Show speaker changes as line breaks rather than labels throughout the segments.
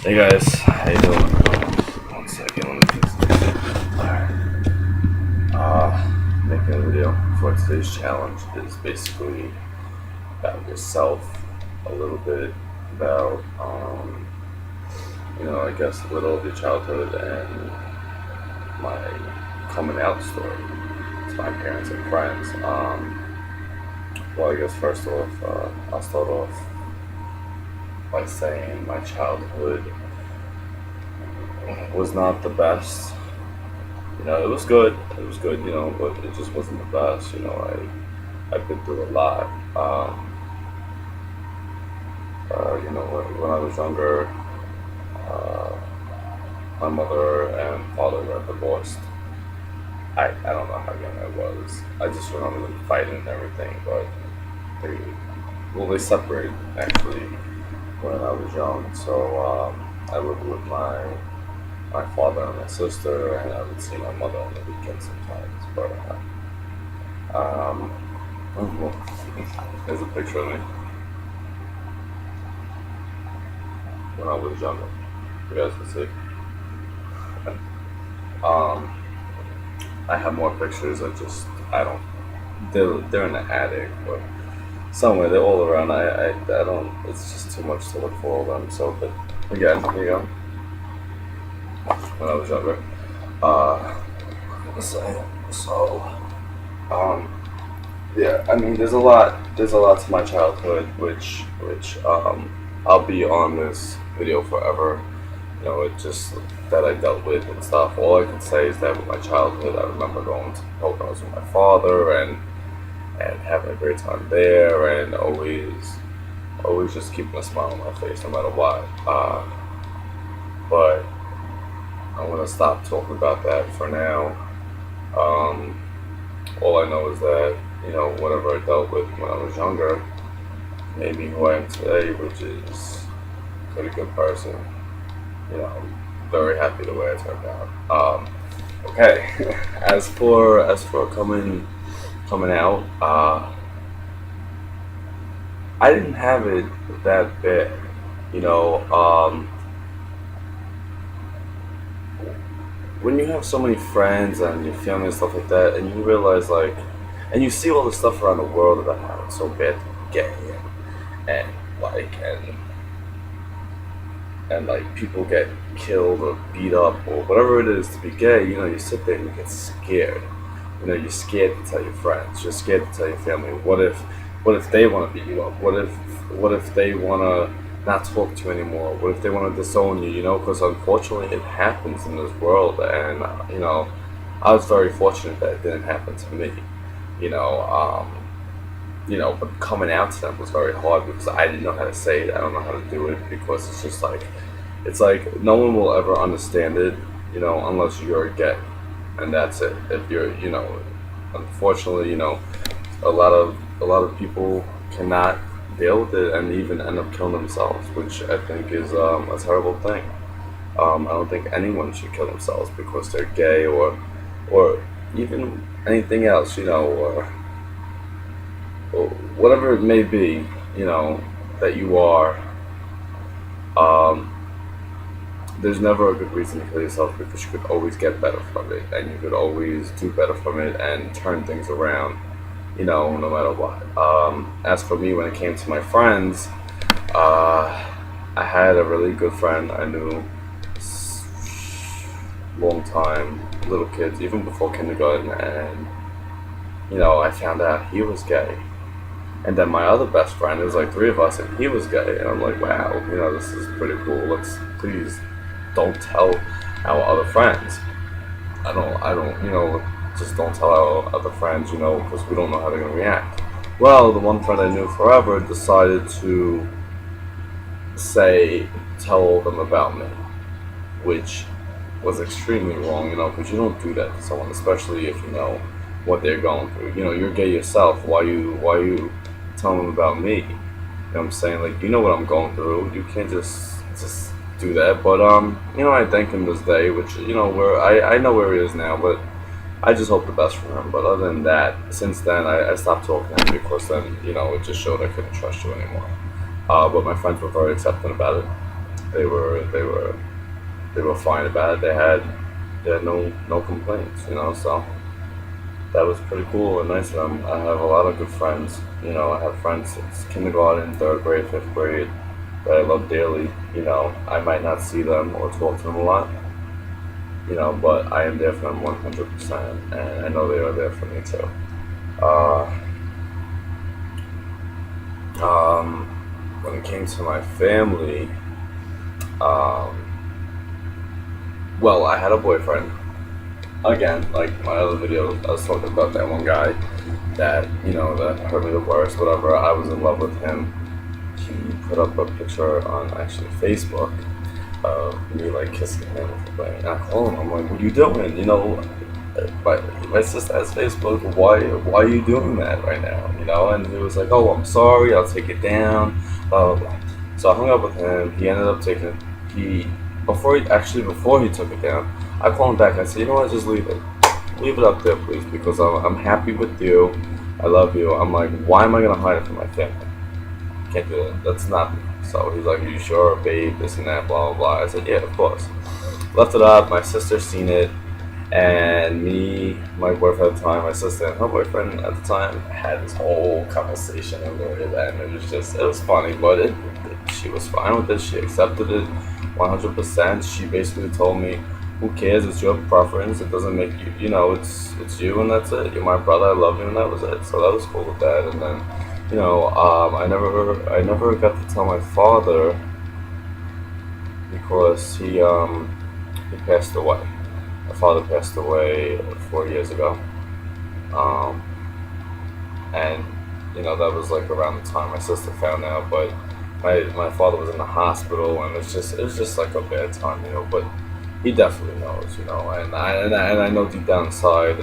Hey guys, how you doing? One second, let me fix this. Alright. Making a video for today's challenge is basically about yourself, a little bit about, I guess a little of your childhood and my coming out story to my parents and friends. Well, I guess first off, I'll start off by saying my childhood was not the best. It was good. It was good, but it just wasn't the best. I've been through a lot. When I was younger, uh, my mother and father got divorced. I don't know how young I was. I just remember them fighting and everything, but they separated actually when I was young. So I lived with my father and my sister, and I would see my mother on the weekends sometimes. But there's a picture of me when I was younger. You guys can see. I have more pictures. I don't. They're in the attic, but somewhere they're all around. I don't. It's just too much to look for all of them. So, but again, here you go. When I was younger. Yeah. I mean, there's a lot. There's a lot to my childhood, which I'll be on this video forever. It just that I dealt with and stuff. All I can say is that with my childhood, I remember going to programs with my father and having a great time there, and always just keeping a smile on my face no matter what. But I'm gonna stop talking about that for now. All I know is that whatever I dealt with when I was younger made me who I am today, which is a pretty good person. I'm very happy the way I turned out. Okay, as for coming out, I didn't have it that bad. When you have so many friends and your family and stuff like that, and you realize and you see all the stuff around the world about how it's so bad to be gay, and people get killed or beat up or whatever it is to be gay. You sit there and you get scared. You're scared to tell your friends. You're scared to tell your family. What if they want to beat you up? What if they want to not talk to you anymore? What if they want to disown you? Because unfortunately it happens in this world, and I was very fortunate that it didn't happen to me. But coming out to them was very hard because I didn't know how to say it. I don't know how to do it because it's just it's like no one will ever understand it, unless you're gay, and that's it. If you're, unfortunately, a lot of people cannot deal with it and even end up killing themselves, which I think is a terrible thing. I don't think anyone should kill themselves because they're gay or even anything else, or whatever it may be, that you are. There's never a good reason to kill yourself because you could always get better from it, and you could always do better from it and turn things around, no matter what. As for me, when it came to my friends, I had a really good friend I knew long time, little kids, even before kindergarten, and I found out he was gay. And then my other best friend, there was like three of us, and he was gay, and I'm like, wow, this is pretty cool. Let's please don't tell our other friends. I don't, just don't tell our other friends, because we don't know how they're gonna react. Well, the one friend I knew forever decided to tell them about me, which was extremely wrong, because you don't do that to someone, especially if you know what they're going through. You're gay yourself. Why you telling them about me? What I'm saying? You know what I'm going through. You can't just do that. But I thank him this day, which where I know where he is now, but I just hope the best for him. But other than that, since then I stopped talking to him because then it just showed I couldn't trust you anymore. But my friends were very accepting about it. they were fine about it. They had no complaints, So that was pretty cool and nice of them. I have a lot of good friends. I have friends since kindergarten, third grade, fifth grade that I love dearly. I might not see them or talk to them a lot, but I am there for them 100%, and I know they are there for me too. Uh, um, when it came to my family, um, well, I had a boyfriend. Again, like my other video, I was talking about that one guy that that hurt me the worst. Whatever, I was in love with him. He put up a picture on actually Facebook of me like kissing him, and I call him. I'm like, "What are you doing?" My sister has Facebook. Why are you doing that right now? And he was like, "Oh, I'm sorry. I'll take it down." Blah blah blah. So I hung up with him. He ended up taking it. Before he took it down, I called him back. I said, "You know what? Just leave it up there, please, because I'm happy with you. I love you." I'm like, "Why am I gonna hide it from my family? Can't do that. That's not me." So he's like, "Are you sure, babe? This and that, blah blah blah." I said, "Yeah, of course." Left it up. My sister seen it, and me, my boyfriend at the time, my sister, and her boyfriend at the time had this whole conversation over it, and it was funny, but she was fine with it. She accepted it 100%. She basically told me, "Who cares? It's your preference. It doesn't make you. It's you, and that's it. You're my brother. I love you, and that was it." So that was cool with that. And then, I never got to tell my father because he passed away. My father passed away 4 years ago, um, and that was like around the time my sister found out. But my father was in the hospital, and it was just like a bad time, But he definitely knows, and I know deep down inside,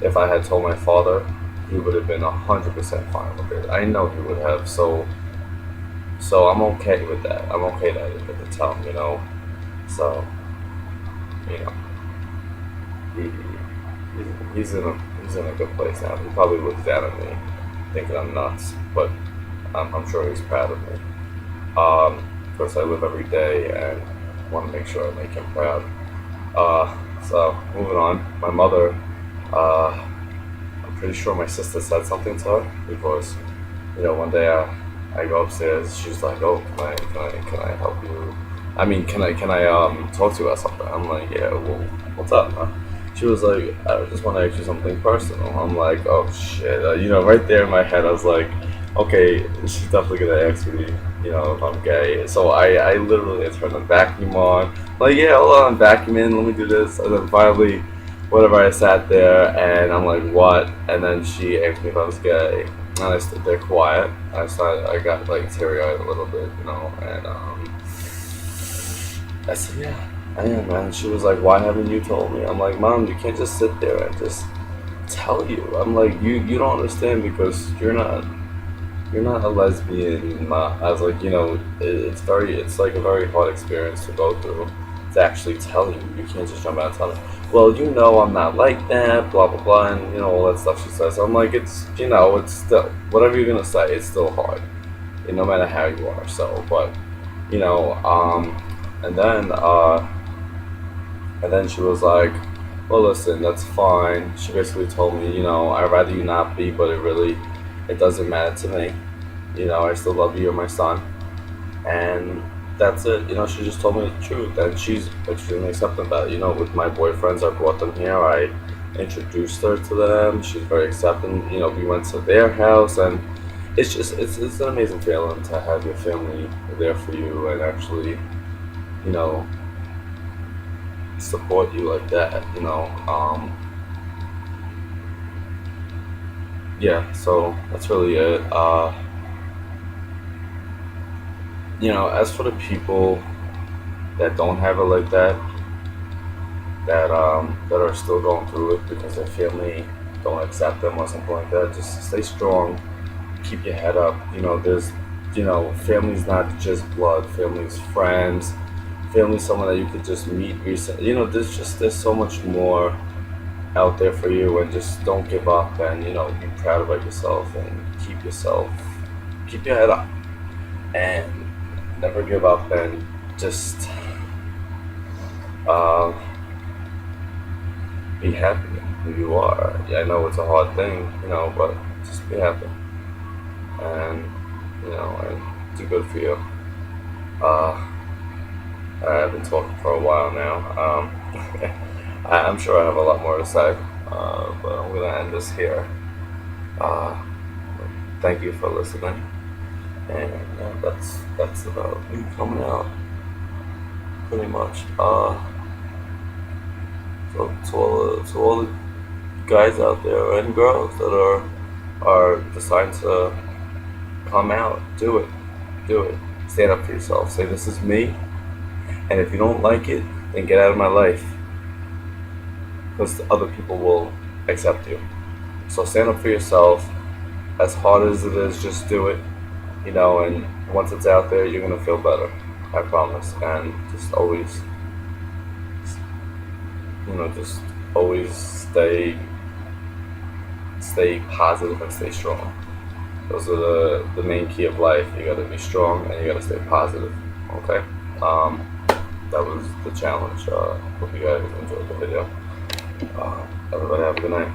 if I had told my father, he would have been 100% fine with it. I know he would have. So I'm okay with that. I'm okay that I didn't get to tell him. So you know, he, he's in a good place now. He probably looks down at me, thinking I'm nuts, but I'm sure he's proud of me. Of course, I live every day and want to make sure I make him proud. So moving on, my mother. I'm pretty sure my sister said something to her because one day I go upstairs. She's like, "Oh, can I help you? I mean, can I talk to you about something?" I'm like, "Yeah, well, what's up, huh?" She was like, "I just want to ask you something personal." I'm like, "Oh shit!" Right there in my head, I was like, "Okay, she's definitely gonna ask me, if I'm gay." So I literally turned the vacuum on. Like, "Yeah, hold on, vacuum in. Let me do this." And then finally, whatever, I sat there and I'm like, "What?" And then she asked me if I was gay, and I stood there quiet. I got like teary eyed a little bit, and I said, "Yeah, I am, man." She was like, "Why haven't you told me?" I'm like, "Mom, you can't just sit there and just tell you." I'm like, "You don't understand because you're not a lesbian." I was like, it's like a very hard experience to go through to actually tell you. You can't just jump out and tell me, "Well, I'm not like that, blah blah blah," and all that stuff she says. I'm like, it's still whatever you're gonna say. It's still hard, no matter how you are. So, but you know, and then she was like, "Well, listen, that's fine." She basically told me, "I'd rather you not be, but it doesn't matter to me. I still love you. You're my son." And that's it. She just told me the truth, and she's extremely accepting about it. With my boyfriends, I brought them here. I introduced her to them. She's very accepting. We went to their house, and it's an amazing feeling to have your family there for you and actually, you know, support you like that. Yeah. So that's really it. As for the people that don't have it like that, that are still going through it because their family don't accept them or something like that, just stay strong, keep your head up. There's, family's not just blood. Family's friends. Family's someone that you could just meet recently. There's so much more out there for you, and just don't give up, and be proud about yourself and keep your head up. And never give up, and just uh, be happy who you are. Yeah, I know it's a hard thing, but just be happy, and and do good for you. Uh, I've been talking for a while now. I'm sure I have a lot more to say, but I'm gonna end this here. Uh, Thank you for listening, and that's about me coming out, pretty much. So to all the guys out there and girls that are deciding to come out, do it, do it. Stand up for yourself. Say this is me, and if you don't like it, then get out of my life, because other people will accept you. So stand up for yourself. As hard as it is, just do it. And once it's out there, you're gonna feel better. I promise. And just always, just always stay positive and stay strong. Those are the main key of life. You gotta be strong and you gotta stay positive. Okay. That was the challenge. Hope you guys enjoyed the video. Everybody have a good night.